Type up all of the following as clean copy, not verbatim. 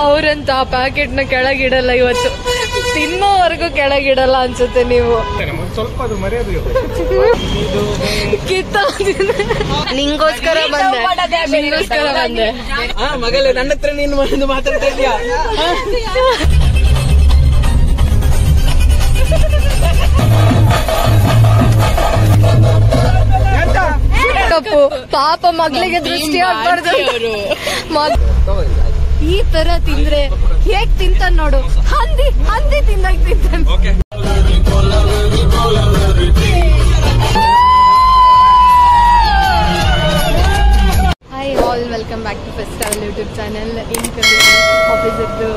ಅವ್ರಂತ ಆ ಪ್ಯಾಕೆಟ್ ನ ಕೆಳಗಿಡಲ್ಲ ಇವತ್ತು, ತಿನ್ನೋವರೆಗೂ ಕೆಳಗಿಡಲ್ಲ ಅನ್ಸುತ್ತೆ. ನೀವು ಸ್ವಲ್ಪ ಅದು ಮರ್ಯಾದೆ ಕಿತ್ತ ನಿಂಗೋಸ್ಕರ ಬಂದೆ, ನಿಂಗೋಸ್ಕರ ಬಂದೆ. ಮಗಳೇ ನನ್ನ ಹತ್ರ ನೀನು ಮಾತಾಡ್ತಾ ಇದೀಯಾ? ತಪ್ಪು, ಪಾಪ ಮಗಳಿಗೆ ದೃಷ್ಟಿ ಆಗ್ಬಾರ್ದು. ಈ ತರ ತಿಂದ್ರೆ ಹೇಗ್ ತಿಂತಾನ ನೋಡು, ಹಂದಿ ಹಂದಿ ತಿಂದಾಗ ತಿಂತಾನೆ. Hi all, welcome back to fest travel YouTube channel. ಆಫೀಸದ್ದು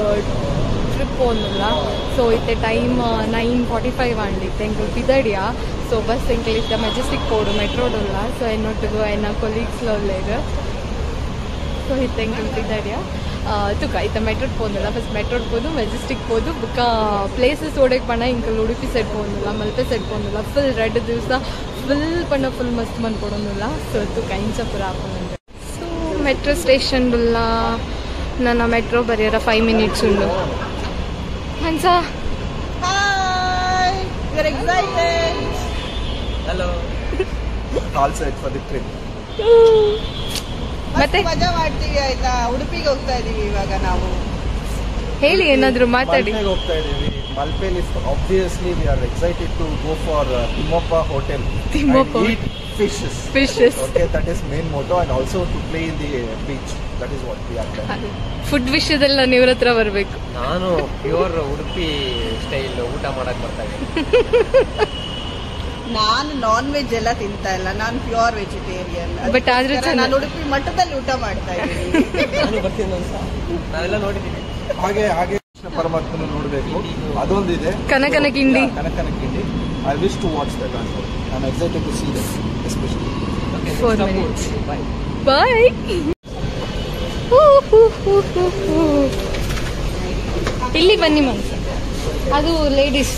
ಟ್ರಿಪ್ ಹೋಗಲ್ಲ. ಸೊ ಇತ್ತೆ ಟೈಮ್ 9:45 ആണ്ടിട്ട് എങ്കിൽ പിതടിയാ. സോ ബസ് എങ്കിൽ ഇത്ത മെജസ്റ്റിക് പോടും, മെട്രോടുള്ള. സോ എന്നോട്ടുകോ എന്ന കൊലീഗ്സ്లో ഉള്ളത്. ಸೊ ಇತ್ತೆಂಗಿಲ್ പിതടിയാ ತುಕ ಇತ್ತ ಮೆಟ್ರೋಡ್ പോകുന്നിಲ್ಲ. ಫಸ್ಟ್ ಮೆಟ್ರೋಡ್ పోదు, ಮೆಜೆಸ್ಟಿಕ್ పోదు, ಬುಕ್ಕ ಪ್ಲೇಸಸ್ ಓಡಕ್ಕೆ ಪಣ ಇಂಕಲ್ ಉಡುಪಿ ಸೈಡ್ പോകുന്നിಲ್ಲ, ಮಲ್ಪೆ ಸೈಡ್ പോകുന്നിಲ್ಲ. ಫುಲ್ 2 ದಿವಸ ಫುಲ್ ಪಣ ಫುಲ್ ಮಸ್ತ್ ಮಂದ್ ಕೊಡೋನಿಲ್ಲ. ಸೊ ತುಕ ಇಂಚಪುರ ಹಾಕೊಂಡ್ರೆ. ಸೊ ಮೆಟ್ರೋ ಸ್ಟೇಷನ್ ಉಲ್ಲ ನನ್ನ ಮೆಟ್ರೋ ಬರೆಯೋರ 5 minutes ಉಂಡು. Hansa Hi, we're excited. Hello. All set for the trip. ಮತ್ತೆ ಮಜಾ ಮಾಡ್ತೀವಿ ಆಯ್ತಾ. ಉಡುಪಿಗೆ ಹೋಗ್ತಾ ಇದೀವಿ ಇವಾಗ ನಾವು. ಹೇಳಿ, ಏನಾದ್ರು ಮಾತಾಡಿ. ಮಲ್ಪೆಗೆ ಹೋಗ್ತಾ ಇದೀವಿ. ಮಲ್ಪೆಲಿ obviously we are excited to go for Timoppa Hotel. Timoppa. And eat fishes. Okay, that is main motto, and also to play in the beach. That is what we are planning. Food ವಿಷಯದಲ್ಲ ನೀವ್ರ ಹತ್ರ ಬರ್ಬೇಕು. ನಾನು pure Udupi style ಊಟ ಮಾಡಕ್ ಬರ್ತಾ ಇದ್ದೀನಿ. ನಾನು ನಾನ್ ವೆಜ್ ಎಲ್ಲ ತಿಂತಾ ಇಲ್ಲ, ನಾನು ಪ್ಯೂರ್ ವೆಜಿಟೇರಿಯನ್. ಬಟ್ ಆದ್ರೆ ನಾನು ಉಡುಪಿ ಮಠದಲ್ಲಿ ಊಟ ಮಾಡ್ತಾ ಇದ್ದೀನಿ. ನಾನು ಬರ್ತೀನಿ ನಾವೆಲ್ಲ ನೋಡಿದ್ದೀವಿ. ಹಾಗೆ ಪರಮಾತ್ಮನ ನೋಡಬೇಕು, ಅದೊಂದಿದೆ. ಕನಕನ ಕಿಂಡಿ. I wish to watch that also. I am excited to see that especially. 4 minutes. Bye. ಇಲ್ಲಿ ಬನ್ನಿ ಮನ್ಸ, ಅದು ಲೇಡೀಸ್.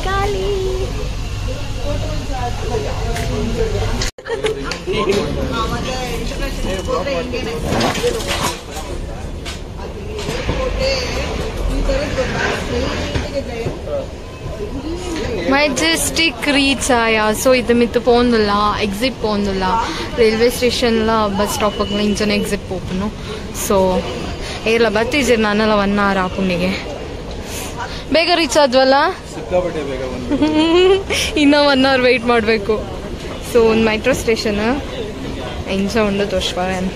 ಖಾಲಿ ಮೆಜೆಸ್ಟಿಕ್ ರೀಚ್ ಆಯಾ. ಸೊ ಇದು ಮಿತ್ತು പോകുന്നില്ല, ಎಕ್ಸಿಟ್ പോകുന്നില്ല. ರೈಲ್ವೆ ಸ್ಟೇಷನ್ಲ ಬಸ್ ಸ್ಟಾಪ್ಗೆ ಇಂಚನೆ ಎಕ್ಸಿಟ್ ಪೋಪನು. ಸೊ ಏರ್ಲ ಬರ್ತಿದ್ದೀರಿ ನಾನೆಲ್ಲ 1 hour ಆಪುನಿಗೆ. ಬೇಗ ರೀಚ್ ಆದ್ವಲ್ಲ, ಇನ್ನೂ 1 hour ವೆಯ್ಟ್ ಮಾಡಬೇಕು. ಸೊ ಒಂದು ಮೆಟ್ರೋ ಸ್ಟೇಷನ್ ಇಂಚ ಉಂಡು ತೋರ್ಸ್ಪಾವೇನು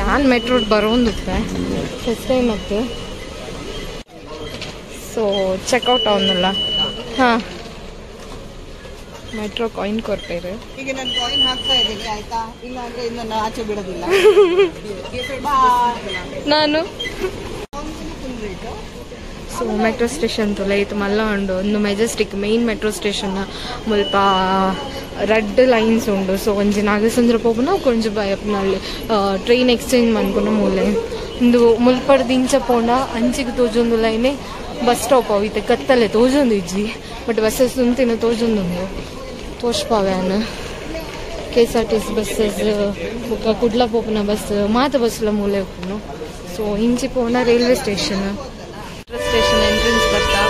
ಯಾನ್ ಮೆಟ್ರೋಡ್ ಬರೋಂದುತ್ತೆ ಫಸ್ಟ್ ಟೈಮ್ ಮತ್ತೆ. ಸೊ ಚೆಕ್ಔಟ್ ಅವನಲ್ಲ. ಹಾಂ, ಮೆಟ್ರೋ ಕಾಯಿನ್ ಕೊಡ್ತೇವೆ. ಈಗ ನಾನು ಕಾಯಿನ್ ಹಾಕ್ತಾ ಇದ್ದೀನಿ ಆಯ್ತಾ, ಇಲ್ಲ ಅಂದ್ರೆ ಇನ್ನು ಆಚೆ ಬಿಡೋದಿಲ್ಲ. ನಾನು ಸೊ ಮೆಟ್ರೋ ಸ್ಟೇಷನ್ ತುಲೆ ಇತ್ತು ಮಲ್ಲ ಉಂಡು. ಒಂದು ಮೆಜೆಸ್ಟಿಕ್ మెయిన్ ಮೆಟ್ರೋ ಸ್ಟೇಷನ್ ಮುಲ್ಪ రెడ్ లైన్స్ ಉಂಡು. ಸೊ ಒಂಜಿ ನಾಗಸಂದ್ರ ಪೋಪುನ ಕೊಂಚ ಬಯಪ್ನಲ್ಲಿ ಟ್ರೈನ್ ಎಕ್ಸ್ಚೇಂಜ್ ಮನ್ಕೊಂಡು ಮೂಲೆ ಒಂದು ಮುಲ್ಪಡ್ ದಿಂಚ ಪೋಂಡ ಅಂಚಿಗೆ ತೋಜೊಂದು ಲೈನೆ ಬಸ್ ಸ್ಟಾಪ್ ಅವಿತ್ತೆ ಕತ್ತಲೆ ತೋಜೊಂದು ಇಜ್ಜಿ. ಬಟ್ ಬಸ್ಸಸ್ ಉಂತಿನ ತೋಜೊಂದುಂಡು ತೋರ್ಸ್ಪಾವ್ಯಾನ. KSRTC ಬಸ್ಸಸ್ ಬುಕ್ಕ ಕುಡ್ಲ ಪೋಪುನ ಬಸ್ ಮಾತ ಬಸ್ಲ ಮೂಲೆ ಉಪ್ಪುನು. ಸೊ ಇಂಚಿ ಪೋಂಡ ರೈಲ್ವೆ ಸ್ಟೇಷನ್. ಸ್ಟೇಷನ್ ಎಂಟ್ರೆನ್ಸ್ ಬರ್ತಾ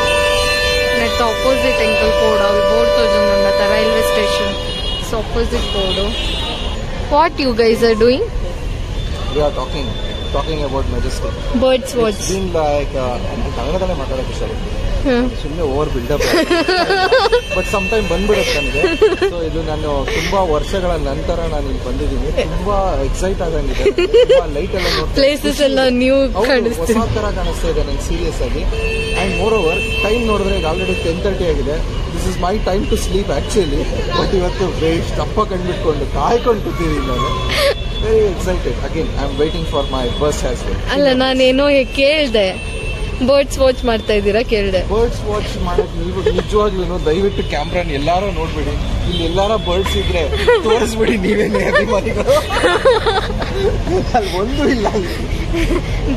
ನೆಟ್ ಆಪೋಸಿಟ್ ಎಂಕಲ್ ಬೋರ್ಡ್ ಅವ್ರು ಬೋರ್ಡ್ ತೋಜೊಂದುಂಡತ railway station. So opposite board. What you guys are doing? We are talking about Majestic. Birds watch. It's been like ಕನ್ನಡದಲ್ಲೇ ಮಾತಾಡೋಕೆ ಇಷ್ಟಪಡ್ತೀನಿ. ಸುಮ್ಮನೆ over buildup but some time ಬಂದ್ಬಿಡುತ್ತೆ ನನಗೆ. ಸೊ ಇದು ನಾನು ತುಂಬಾ ವರ್ಷಗಳ ನಂತರ ನಾನು ಇಲ್ಲಿ ಬಂದಿದ್ದೀನಿ. ತುಂಬಾ ಎಕ್ಸೈಟ್ ಆಗಂಗಿದೆ. ಲೈಟ್ ಎಲ್ಲ ಪ್ಲೇಸಸ್ ಎಲ್ಲ ನ್ಯೂ ಹೊಸ ತರ ಕಾಣಿಸ್ತಾ ಇದೆ ನಂಗೆ ಸೀರಿಯಸ್ ಆಗಿ. ಅಂಡ್ ಮೋರ್ ಓವರ್ ಟೈಮ್ ನೋಡಿದ್ರೆ ಈಗ ಆಲ್ರೆಡಿ 10:30 ಆಗಿದೆ. This is my time to sleep actually. But ಇವತ್ತು ದಪ್ಪ ಕಂಡುಬಿಟ್ಕೊಂಡು ಕಾಯ್ಕೊಂಡು ಕೂತಿದ್ದೀನಿ ನಾನು. Very excited. Again I am waiting for my bus as well. ಅಲ್ಲ, ನಾನೇನೋ ಕೇಳ್ದೆ, ಬರ್ಡ್ಸ್ ವಾಚ್ ಮಾಡ್ತಾ ಇದ್ದೀರಾ ಕೇಳ್ದೆ. ಬರ್ಡ್ಸ್ ವಾಚ್ ಮಾಡಕ್ ನೀವು ನಿಜವಾಗ್ಲೂ ದಯವಿಟ್ಟು ಕ್ಯಾಮ್ರಾನ ಎಲ್ಲಾರು ನೋಡ್ಬಿಡಿ. ಇಲ್ಲಿ ಎಲ್ಲಾರ ಬರ್ಡ್ಸ್ ಇದ್ರೆ ತೋರಿಸ್ಬಿಡಿ, ನೀವೇನೇ ಅಭಿಮಾನಿಗಳು. ಅಲ್ಲಿ ಒಂದು ಇಲ್ಲ.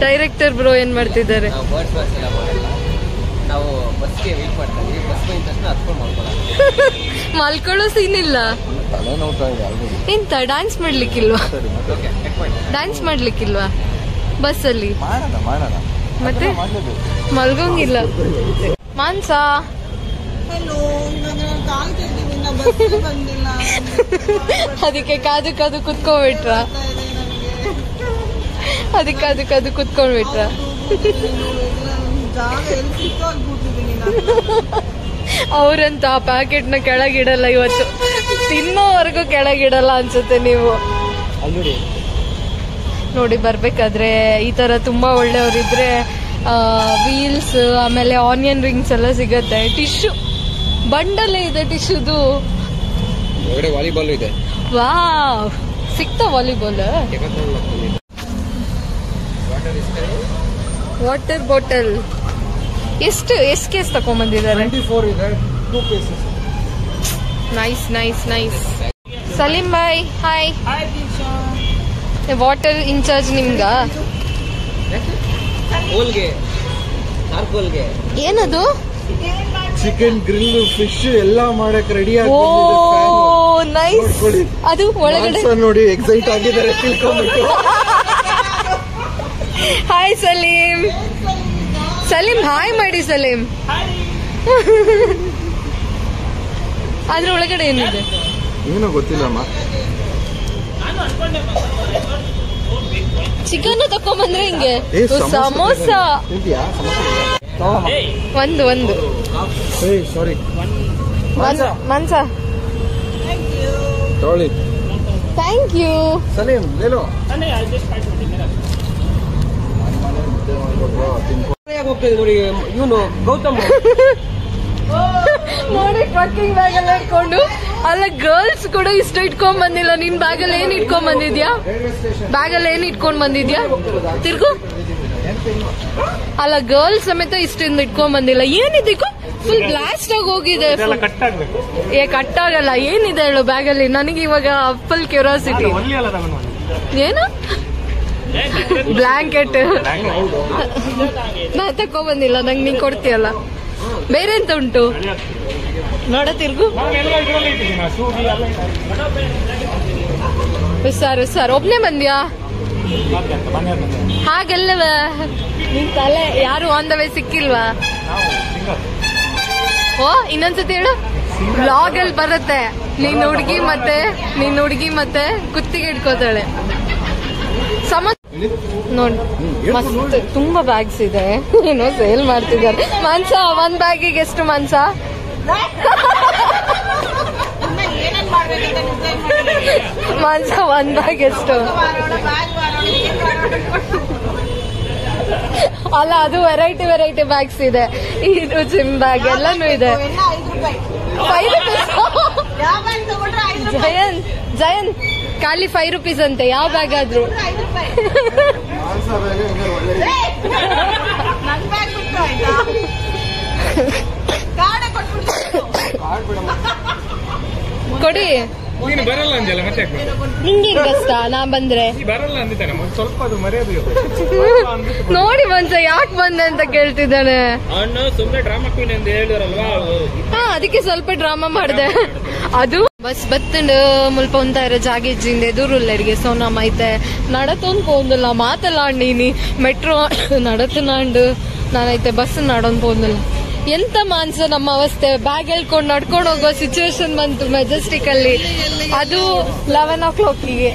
ಡೈರೆಕ್ಟರ್ ಬ್ರೋ ಏನ್ ಮಾಡ್ತಿದ್ದಾರೆ? ನಾವು ಬರ್ಡ್ಸ್ ವಾಚ್ ಎಲ್ಲ ಮಾಡಲ್ಲ, ನಾವು ಬಸ್ಗೆ ವೆಯ್ಟ್ ಮಾಡ್ತಾರೆ. ಬಸ್ ಬಂದ ತಕ್ಷಣ ಹತ್ಕೊಂಡು ಮಾಡ್ಕೊಳ್ಳೋದು. ಮಲ್ಕೊಳ್ಳೋ ಸೀನ್ ಇಲ್ಲ. ತಲೆ ನೋಡ್ತಾ ಇದೆ ಆಲ್ರೆಡಿ. ಎಂತ ಡ್ಯಾನ್ಸ್ ಮಾಡ್ಲಿಕ್ಕಿಲ್ವಾ? ಓಕೆ ಚೆಕ್ ಮಾಡಿ. ಡ್ಯಾನ್ಸ್ ಮಾಡ್ಲಿಕ್ಕಿಲ್ವಾ ಬಸ್ಸಲ್ಲಿ? ಮಾಡೋಣ ಮತ್ತೆ ಮಲ್ಗೋಂಗಿಲ್ಲ. ಮಾನ್ಸ ಹಲೋ, ನಾನು ಕಾಯ್ತಿದ್ದೀನಿ, ನಾ ಬಸ್ಗೆ ಬಂದಿಲ್ಲ. ಅದಕ್ಕೆ ಕಾದು ಕಾದು ಕುತ್ಕೊಂಡ್ಬಿಟ್ರ? ಅದಕ್ಕೆ ಕಾದು ಕಾದು ಕುತ್ಕೊಂಡ್ಬಿಟ್ರ? ಜಾಗ ಎಲ್ಲಿ ಸಿಕ್ಕೋ ಕೂತಿದ್ದೀನಿ ನಾನು. ಅವ್ರಂತ ಆ ಪ್ಯಾಕೆಟ್ನ ಕೆಳಗಿಡಲ್ಲ ಇವತ್ತು, ತಿನ್ನೋವರೆಗೂ ಕೆಳಗಿಡಲ್ಲ ಅನ್ಸುತ್ತೆ. ನೀವು ನೋಡಿ ಬರ್ಬೇಕಾದ್ರೆ ಈ ತರ ತುಂಬಾ ಒಳ್ಳೆಯವ್ರಿದ್ರೆ ವೀಲ್ಸ್ ಆಮೇಲೆ ಆನಿಯನ್ ರಿಂಗ್ಸ್ ಎಲ್ಲ ಸಿಗತ್ತೆ. ಟಿಶ್ಯೂ ಬಂಡಲ್ಲೇ ಇದೆ ಟಿಶ್ಯೂದು. ವಾಲಿಬಾಲ್ ಇದೆ. ವಾವ್, ಸಿಕ್ತಾ ವಾಲಿಬಾಲ್? ವಾಟರ್ ಬಾಟಲ್ ಎಷ್ಟು ಕೇಸ್ ತಗೊಂಡ್ಬಂದಿದ್ದಾರೆ? 24 ಇದೆ, 2 pieces. Nice nice nice. Salim bhai hi. Water incharge ನಿಮ್ಗ? ಹೋಲ್ಗೆ ಚಾರ್ಕೋಲ್ಗೆ ಏನದು? ಚಿಕನ್ ಗ್ರಿಲ್ ಫಿಶ್ ಎಲ್ಲ ಮಾಡಕ್ ರೆಡಿ ಓ ನೈಸ್. ಅದು ಒಳಗಡೆ ನೋಡಿ ಎಕ್ಸೈಟ್ ಆಗಿದ್ದಾರೆ ತಿಳ್ಕೊಂಡ್ಬಿಟ್ಟು. ಹಾಯ್ ಸಲೀಂ. ಸಲೀಂ ಹಾಯ್ ಮಾಡಿ ಸಲೀಂ. ಅದ್ರ ಒಳಗಡೆ ಏನಿದೆ ಏನೋ ಗೊತ್ತಿಲ್ಲಮ್ಮ. ಚಿಕನ್ ತಕೊಂಡ್ಬಂದ್ರೆ ಹಿಂಗೆ ಸಮೋಸ ಒಂದು ಸಾರಿ ಮನ್ಸ. ತೊಗೊಳ್ಳಿ. Thank you. ಸಲೀಂ ಲೇಲೋ. ಹೋಗ್ತದೆ ನೋಡಿ ಇವನು ಗೌತಮ್. ನೋಡಿ ಟ್ರಕ್ಕಿಂಗ್ ಬ್ಯಾಗ್ ಎಲ್ಲ ಇಟ್ಕೊಂಡು. ಅಲ್ಲ ಗರ್ಲ್ಸ್ ಕೂಡ ಇಷ್ಟ ಇಟ್ಕೊಂಡ್ ಬಂದಿಲ್ಲ. ನಿನ್ ಬ್ಯಾಗಲ್ಲಿ ಏನ್ ಇಟ್ಕೊಂಡ್ ಬಂದಿದ್ಯಾ? ಬ್ಯಾಗಲ್ಲಿ ಏನ್ ಇಟ್ಕೊಂಡ್ ಬಂದಿದ್ಯಾ? ತಿರ್ಗು. ಅಲ್ಲ ಗರ್ಲ್ಸ್ ಸಮೇತ ಇಷ್ಟಿಂದ ಇಟ್ಕೊಂಡ್ ಬಂದಿಲ್ಲ. ಏನಿದಕ್ಕೂ ಫುಲ್ ಬ್ಲಾಸ್ಟ್ ಆಗಿ ಹೋಗಿದೆ. ಕಟ್ ಆಗಲ್ಲ. ಏನಿದೆ ಹೇಳು ಬ್ಯಾಗಲ್ಲಿ? ನನಗೆ ಇವಾಗ ಫುಲ್ ಕ್ಯೂರಿಯಾಸಿಟಿ. ಏನು ಬ್ಲಾಂಕೆಟ್ ನಾ ತಕೊಂಡ್ ಬಂದಿಲ್ಲ. ನಂಗೆ ನೀನ್ ಕೊಡ್ತೀಯಲ್ಲ. ಬೇರೆ ಎಂತ ಉಂಟು ನೋಡ ತಿರ್ಗು. ಸರ್ ಒಬ್ನೇ ಬಂದ್ಯಾ? ಹಾಗೆಲ್ಲವ ನಿನ್ ತಲೆ ಯಾರು ಆನ್ ದ ವೇ ಸಿಕ್ಕಿಲ್ವಾ? ಓ ಇನ್ನೊಂದ್ಸತಿ ಹೇಳು. ಬ್ಲಾಗ್ ಅಲ್ಲಿ ಬರುತ್ತೆ. ನೀನ್ ಹುಡುಗಿ ಮತ್ತೆ ಕುತ್ತಿಗೆ ಇಟ್ಕೋತಾಳೆ. ನೋಡಿ ಮಸ್ತ್ ತುಂಬಾ ಬ್ಯಾಗ್ಸ್ ಇದೆ. ಏನೋ ಸೇಲ್ ಮಾಡ್ತಿದ್ದಾರೆ. ಮಾನ್ಸ ಒಂದ್ ಬ್ಯಾಗಿಗೆ ಎಷ್ಟು ಮಾನ್ಸ? ಮಾನ್ಸ ಒಂದ್ ಬ್ಯಾಗ್ ಎಷ್ಟು? ಅಲ್ಲ ಅದು ವೆರೈಟಿ ಬ್ಯಾಗ್ಸ್ ಇದೆ. ಇದು ಜಿಮ್ ಬ್ಯಾಗ್ ಎಲ್ಲಾನು ಇದೆ. 5 ರೂಪೀಸ್. ಜಯಂತ್ ಖಾಲಿ 5 ರೂಪೀಸ್ ಅಂತೆ ಯಾವ ಬ್ಯಾಗ್ ಆದ್ರೂ. ಕೊಡಿ. ಬರಲ್ಲ ಅಂದಲ್ಲ ಮತ್ತೆ ನಿಂಗೆ ಕಷ್ಟ ನಾ ಬಂದ್ರೆ ಬರಲ್ಲ ಅಂದಿದ್ದಾನೆ. ಸ್ವಲ್ಪ ಅದು ಮರ್ಯಾದೆ ನೋಡಿ ಮನ್ಸ ಯಾಕೆ ಬಂದೆ ಅಂತ ಕೇಳ್ತಿದ್ದಾನೆ. ಸುಮ್ಮನೆ ಡ್ರಾಮಾ ಕ್ವೀನ್ ಅಂತ ಹೇಳಿದ್ರಲ್ವಾ? ಹಾ ಅದಕ್ಕೆ ಸ್ವಲ್ಪ ಡ್ರಾಮಾ ಮಾಡಿದೆ. ಅದು ಬಸ್ ಬತ್ತಂಡು ಮುಲ್ಪ ಒಂತಾರೆ ಜಾಗೇಜಿಂದ ಎದುರುಲ್ಲರಿಗೆ ಸೋನಮ್ ಐತೆ ನಡತೊಂದು ಪೋಂದಿಲ್ಲ ಮಾತಲ್ಲಾಂಡೀನಿ ಮೆಟ್ರೋ ನಡತನಾಂಡು ನಾನೈತೆ ಬಸ್ ನಡೊಂದು ಪೋಂದಿಲ್ಲ. ಎಂತ ಮಾನ್ಸ ನಮ್ಮ ಅವಸ್ಥೆ. ಬ್ಯಾಗ್ ಹೇಳ್ಕೊಂಡು ನಡ್ಕೊಂಡು ಹೋಗೋ ಸಿಚುವೇಶನ್ ಬಂತು ಮೆಜೆಸ್ಟಿಕ್ ಅಲ್ಲಿ. ಅದು 11 o'clockಗೆ.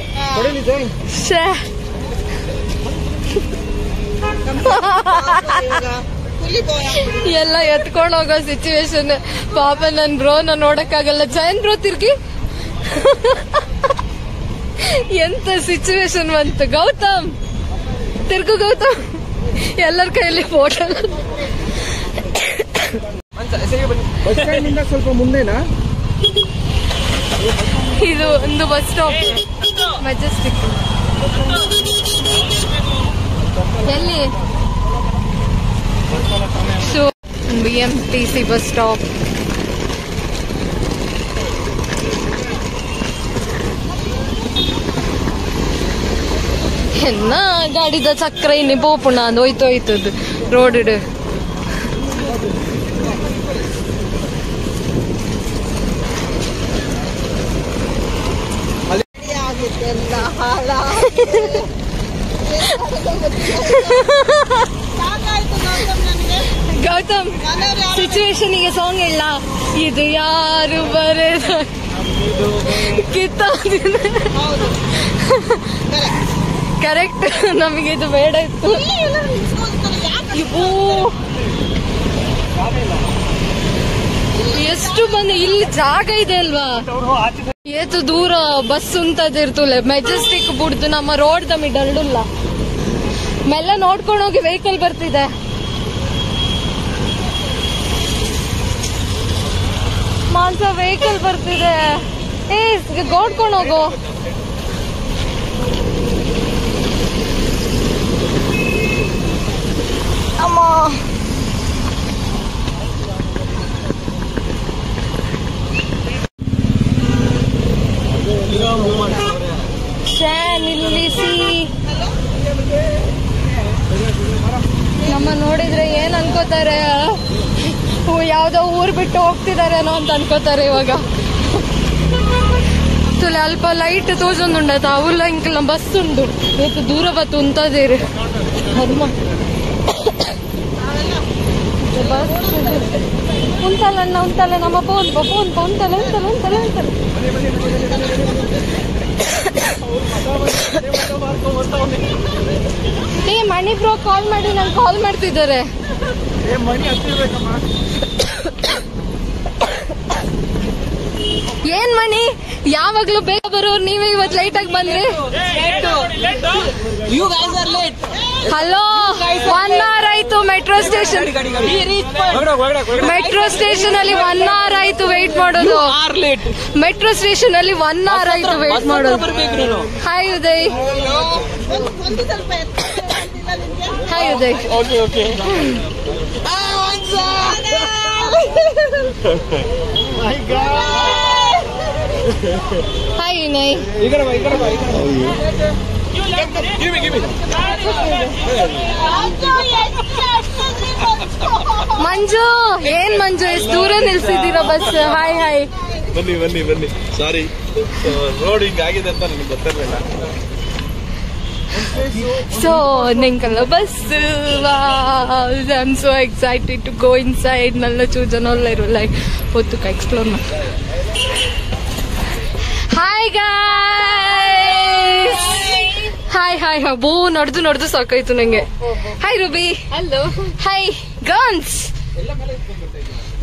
ಎಲ್ಲ ಎತ್ಕೊಂಡು ಹೋಗೋ ಸಿಚುವೇಶನ್. ಪಾಪ ನನ್ ಬ್ರೋನ ನೋಡಕ್ಕಾಗಲ್ಲ. ಜಯನ್ ಬ್ರೋ ತಿರ್ಗಿ ಎಂತ ಸಿಚುವೇಶನ್ ಬಂತು. ಗೌತಮ್ ತಿರ್ಗು. ಗೌತಮ್ ಎಲ್ಲರ ಕೈಯಲ್ಲಿ ಫೋಟೋ. ಬಸ್ ಸ್ಟ್ಯಾಂಡ್ ಇಂದ ಸ್ವಲ್ಪ ಮುಂದೆನಾ? ಇದು ಒಂದು ಬಸ್ ಸ್ಟಾಪ್ ಮೆಜೆಸ್ಟಿಕ್. ಎಲ್ಲಿ? BMTC bus stop. ಎನ್ನ ಗಾಡಿದ ಚಕ್ರ ಇನ್ನಿ ಪೋಪುಣ ಅಂದ್ ಹೋಯ್ತೋಯ್ತದ್ದು ರೋಡ್ ಗೌತಮ್ ಸಿಚುವೇಶನ್ಗೆ ಸಾಂಗ್ ಇಲ್ಲ. ಇದು ಯಾರು ಬರೆದ ಕಿತ್ತಾಗಿದೆ. ಕರೆಕ್ಟ್, ನಮಗೆ ಇದು ಬೇಡ ಇತ್ತು. ಎಷ್ಟು ಬಂದು ಇಲ್ಲಿ ಜಾಗ ಇದೆ ಅಲ್ವಾ, ಏತು ದೂರ ಬಸ್ ಉಂಟದಿರ್ತುಲೆ ಮೆಜೆಸ್ಟಿಕ್ ಬಿಡ್ದು ನಮ್ಮ ರೋಡ್ ದ ಮಿಡಲ್ಡುಲ್ಲ ಮೆಲ್ಲ ನೋಡ್ಕೊಂಡು ಹೋಗಿ ವೆಹಿಕಲ್ ಬರ್ತಿದೆ. ಮಾನ್ಸ ವೆಹಿಕಲ್ ಬರ್ತಿದೆ, ನೋಡ್ಕೊಂಡು ಹೋಗು. ಅಮ್ಮ ನಿಲ್ಲಿಸಿ. ನಮ್ಮ ನೋಡಿದ್ರೆ ಏನ್ ಅನ್ಕೋತಾರೆ, ಯಾವ್ದೋ ಊರ್ ಬಿಟ್ಟು ಹೋಗ್ತಿದಾರೇನೋ ಅಂತ ಅನ್ಕೋತಾರೆ. ಇವಾಗ ಅಲ್ಪ ಲೈಟ್ ತೋಜೊಂದುಂಡತ ಅವಲ್ಲ ಇಂಕಲ್ಲ ಬಸ್ ಉಂಡು ಇವತ್ತು ದೂರ ಬತ್ತು ಉಂತದೇರಿ ಹನುಮ ಬಸ್ ಉಂಟಲ್ಲ ಉಂಟಲ್ಲ ನಮ್ಮ ಫೋನ್ ಉಂಟಲ್ಲ ಉಂಟಲ್ಲ ಉಂಟಲ್ಲ ಉಂಟಲ್ಲ. ಮಣಿ ಬ್ರೋ ಕಾಲ್ ಮಾಡಿ ನಂಗೆ ಕಾಲ್ ಮಾಡ್ತಿದ್ದಾರೆ. ಏನ್ ಮಣಿ ಯಾವಾಗ್ಲೂ ಬೇಗ ಬರೋರು ನೀವೇ ಇವತ್ತು ಲೈಟ್ ಆಗಿ ಬಂದ್ರಿ. ಹಲೋ 1 hour ಆಯ್ತು ಮೆಟ್ರೋ ಸ್ಟೇಷನ್ ಅಲ್ಲಿ 1 hour ಆಯ್ತು ವೇಟ್ ಮಾಡೋದು. ಮೆಟ್ರೋ ಸ್ಟೇಷನ್ ಅಲ್ಲಿ 1 hour ಆಯ್ತು ವೇಟ್ ಮಾಡೋದು. Hi Uday. Hi Uday. Hi Vinay. ಮಂಜು ಏನ್ ಮಂಜು ಎಷ್ಟು ದೂರ ನಿಲ್ಸಿದ್ದೀರಾ ಬಸ್. Hi hi. ಬನ್ನಿ ಸಾರಿ ರೋಡ್ ಹಿಂಗಾಗಿದೆ ಅಂತ ನನಗೆ ಗೊತ್ತಿರಲಿಲ್ಲ. So ninkala bus. I'm so excited to go inside. Nalla chujanolla iru like pottuka explore ma. Hi guys. Hi. ಬೋ ನಡೆದು ಸಾಕಾಯ್ತು ನಂಗೆ. Hi Ruby. Hello. Hi Guns.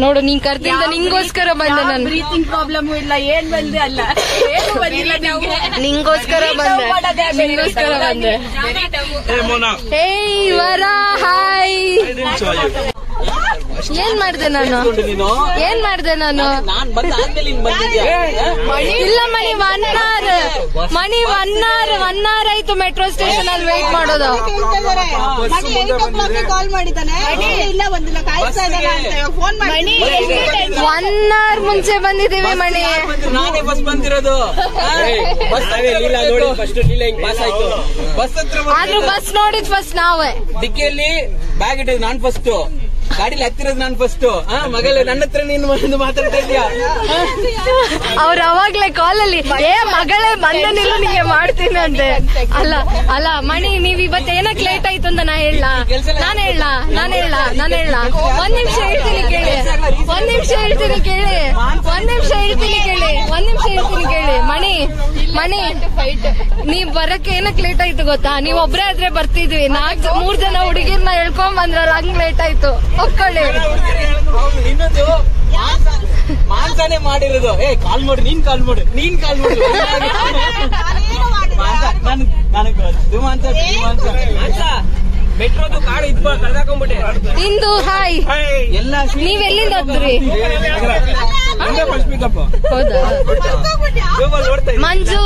ನೋಡು ನೀನ್ ಕರ್ತಿದ್ದ ನಿಂಗೋಸ್ಕರ ಬಂದೆ ನಾನು. ಬ್ರೀತಿಂಗ್ ಪ್ರಾಬ್ಲಮ್ ಇಲ್ಲ, ಏನ್ ಬಂದೆ ಅಲ್ಲ, ನಿಂಗೋಸ್ಕರ ಬಂದೆ. ಏಯ್ ವರ ಹಾಯ್. ಏನ್ ಮಾಡ್ದೆ ನಾನು ಇಲ್ಲ ಮಣಿ 1 hour ಆಯ್ತು ಮೆಟ್ರೋ ಸ್ಟೇಷನ್ ಅಲ್ಲಿ ವೇಟ್ ಮಾಡೋದು. ಕಾಲ್ ಮಾಡಿದ್ದಾನೆ, ಇಲ್ಲ ಬಂದಿಲ್ಲ, ಕಾಯಿಸ್ತಾ ಇದ್ದಾನೆ ಅಂತ ಫೋನ್ ಮಾಡಿ 1 hour ಮುಂಚೆ ಬಂದಿದ್ದೀವಿ ಮಣಿ. ನಾನೇ ಬಸ್ ಬಂದಿರೋದು. ಆದ್ರೂ ಬಸ್ ನೋಡಿದ್ ಫಸ್ಟ್ ನಾವೇ. ಡಿಕ್ಕಿಯಲ್ಲಿ ಬ್ಯಾಗ್ ಇಟ್ಟಿದ್ ನಾನ್ ಫಸ್ಟ್, ಗಾಡಿಲಿ ಹತ್ತಿರೋದು ನಾನ್ ಫಸ್ಟ್. ಮಗಳೇ ನನ್ನ ಹತ್ರ ನೀನು ಒಂದು ಮಾತಾಡ್ತಾ ಇದೀಯಾ? ಅವ್ರು ಅವಾಗ್ಲೇ ಕಾಲಲ್ಲಿ ಮಗಳೇ ಬಂದ ನಿಲ್ಲು ನಿಂಗೆ ಮಾಡ್ತೀನಿ ಅಂತೆ. ಅಲ್ಲ ಮಣಿ ನೀವ್ ಇವತ್ತು ಏನಕ್ಕೆ ಲೇಟ್ ಆಯ್ತು ಅಂತ ನಾನು ಹೇಳ. ಒಂದ್ ನಿಮಿಷ ಹೇಳ್ತೀನಿ ಕೇಳಿ. ಮಣಿ ನೀವ್ ಬರಕ್ಕೆ ಏನಕ್ಕೆ ಲೇಟ್ ಆಯ್ತು ಗೊತ್ತಾ? ನೀವ್ ಒಬ್ರೇ ಆದ್ರೆ ಬರ್ತಿದ್ವಿ, 3 ಜನ ಹುಡುಗಿರ್ನ ಹೇಳ್ಕೊಂಡ್ ಬಂದ್ರ ಹಂಗ್ ಲೇಟ್ ಆಯ್ತು. ಒಪ್ಕೊಳ್ಳಿ. ಇನ್ನೊಂದು ಮಾನ್ಸಾನೆ ಮಾಡಿರೋದು. ಕಾಲ್ ಮಾಡು, ನೀನ್ ಕಾಲ್ ಮಾಡು. ಮೆಟ್ರೋದು ಕಾಡು ಇದ್ಬ ಕಳ್ದಾಕೊಂಡ್ಬಿಟ್ಟೆ. ಇಂದು ಹಾಯ್. ಎಲ್ಲ ನೀವ್ ಎಲ್ಲಿಂದ ಹೋದ್ರಿ? ಹೌದಾ? ಮಂಜು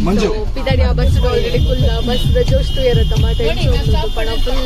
ಮಂಜು पिदाड़ी बस ऑलरेडी फुल बस जोश तो ये रहता माता पड़ा फुल.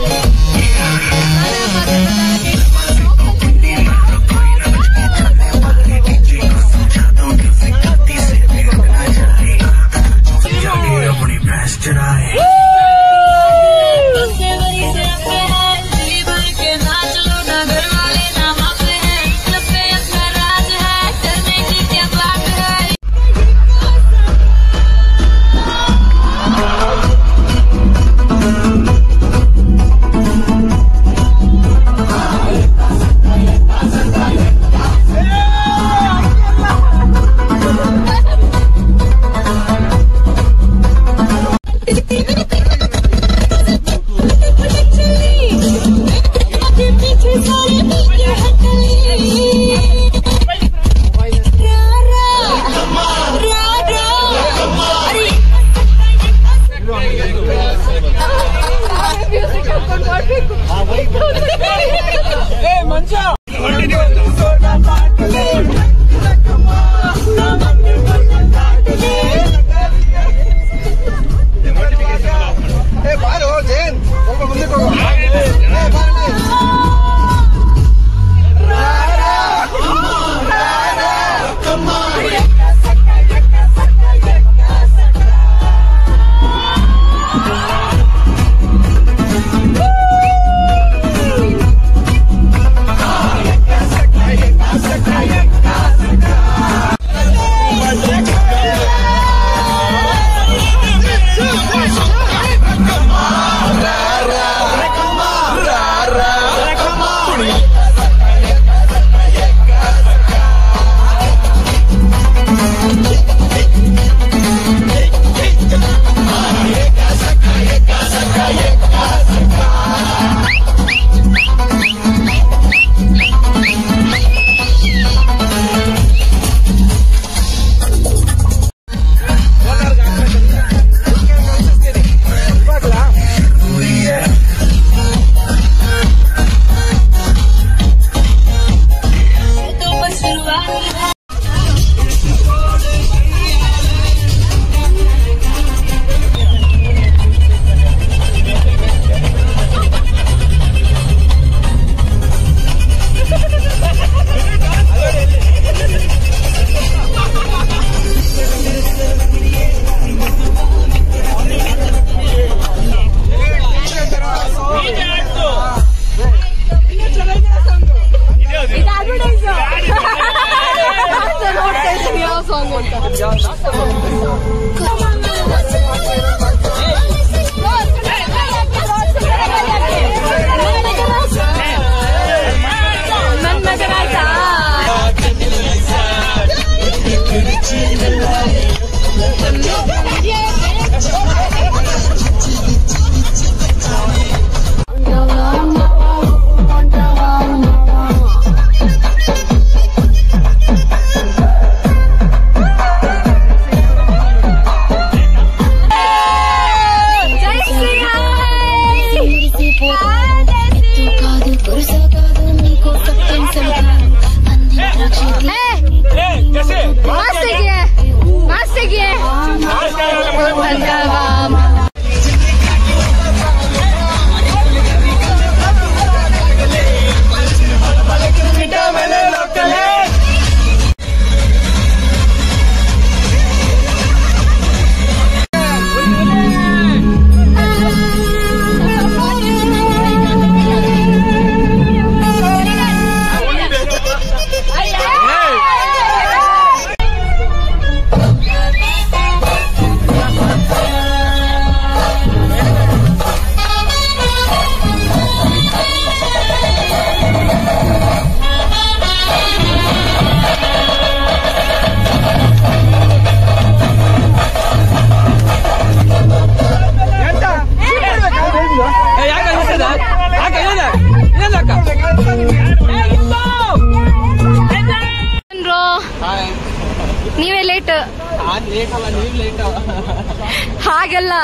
ಹಾಗೆಲ್ಲ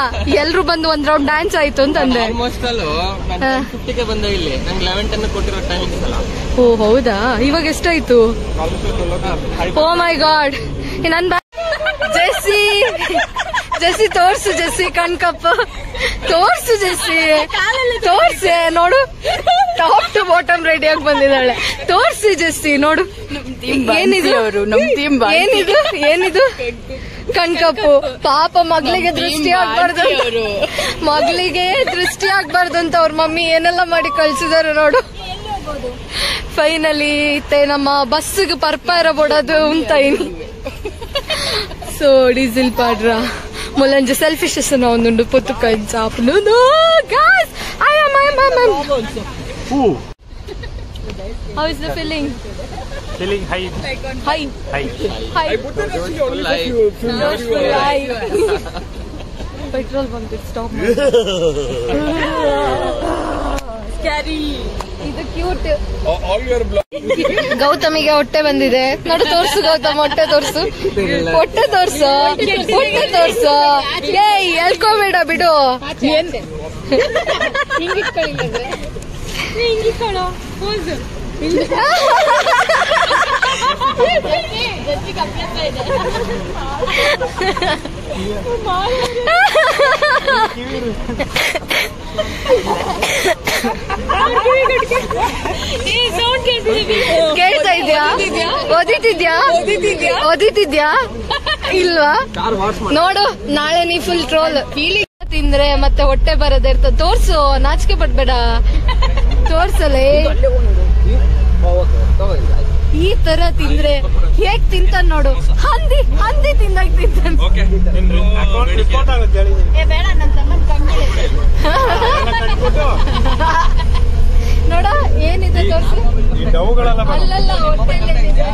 ಎಲ್ರು ಬಂದು ಒಂದ್ ರೌಂಡ್ ಡ್ಯಾನ್ಸ್ ಆಯ್ತು ಅಂತಂದೆ. ಆಲ್ಮೋಸ್ಟ್ ಅಲ್ಲೂ 50ಗೆ ಬಂದ ಇಲ್ಲಿ ನಂಗೆ 11 ಕೊಟ್ಟಿರೋ ಟೈಮಿಂಗ್ಸ್ ಅಲ್ಲ. ಓ ಹೌದಾ, ಇವಾಗ ಎಷ್ಟಾಯ್ತು? ಓ ಮೈ ಗಾಡ್, ನನ್ ಜೆಸ್ಸಿ ಜೆಸ್ಸಿ ತೋರ್ಸು, ಜೆಸ್ಸಿ ಕಣ್ಕಪ್ಪ ತೋರ್ಸು, ಜೆಸ್ಸಿ ತೋರ್ಸೆ ನೋಡು, ಟಾಪ್ ಟು ಬಾಟಮ್ ರೆಡಿಯಾಗಿ ಬಂದಿದ್ದಾಳೆ. ತೋರ್ಸಿ ಜೆಸ್ಸಿ ನೋಡು. ಏನಿದು ಏನಿದು ಏನಿದು? ಕಣ್ಕಪ್ಪು. ಪಾಪ ಮಗಳಿಗೆ ದೃಷ್ಟಿ ಆಗ್ಬಾರ್ದು, ಮಗಳಿಗೆ ದೃಷ್ಟಿ ಆಗ್ಬಾರ್ದು ಅಂತ ಅವ್ರ ಮಮ್ಮಿ ಏನೆಲ್ಲ ಮಾಡಿ ಕಳ್ಸಿದಾರೆ ನೋಡು. ಫೈನಲಿ ಇತ್ತೆ ನಮ್ಮ ಬಸ್ಸಿಗೆ ಪರ್ಪಾರ ಬೊಡೋದು ಉಂತಾಯಿನಿ. ಸೊ ಡೀಸೆಲ್ ಪಾಡ್ರ ಮುಲಂಜ ಸೆಲ್ಫಿಶಸ್ ಒಂದುಂಡು ಪೊತ್ತು ಕಂಚಾಪು guys. How is the feeling? Feeling high. High. High. High. Full high. Petrol bunk stop. Scary. ಇದು ಕ್ಯೂಟ್. ಗೌತಮಿಗೆ ಹೊಟ್ಟೆ ಬಂದಿದೆ ನೋಡು, ತೋರ್ಸು ಗೌತಮ್, ಹೊಟ್ಟೆ ತೋರ್ಸು, ಹೊಟ್ಟೆ ತೋರ್ಸು, ಹೊಟ್ಟೆ ತೋರ್ಸು. ಏಯ್ ಎಳ್ಕೋಬೇಡ ಬಿಡು. ಕೇಳ್ತಾ ಇದ್ಯಾ? ಓದಿತಿದ್ಯಾ ಇಲ್ವಾ? ನೋಡು, ನಾಳೆ ನೀ ಫುಲ್ ಟ್ರೋಲ್. ತಿಂದ್ರೆ ಮತ್ತೆ ಹೊಟ್ಟೆ ಬರೋದೇ ಇರ್ತದೆ. ತೋರ್ಸು, ನಾಚಿಕೆ ಪಡ್ಬೇಡ, ತೋರ್ಸಲೇ. ಈ ತರ ತಿಂದ್ರೆ ಹೇಗ್ ತಿಂತಾನ ನೋಡು, ಹಂದಿ ಹಂದಿ ತಿಂದಾಗ ತಿಂತಾನ. ನೋಡ ಏನಿದೆ ತೋರ್ಸು. ಅಲ್ಲಲ್ಲ, ಹೊಟ್ಟೆಯಲ್ಲೇನಿದೆ?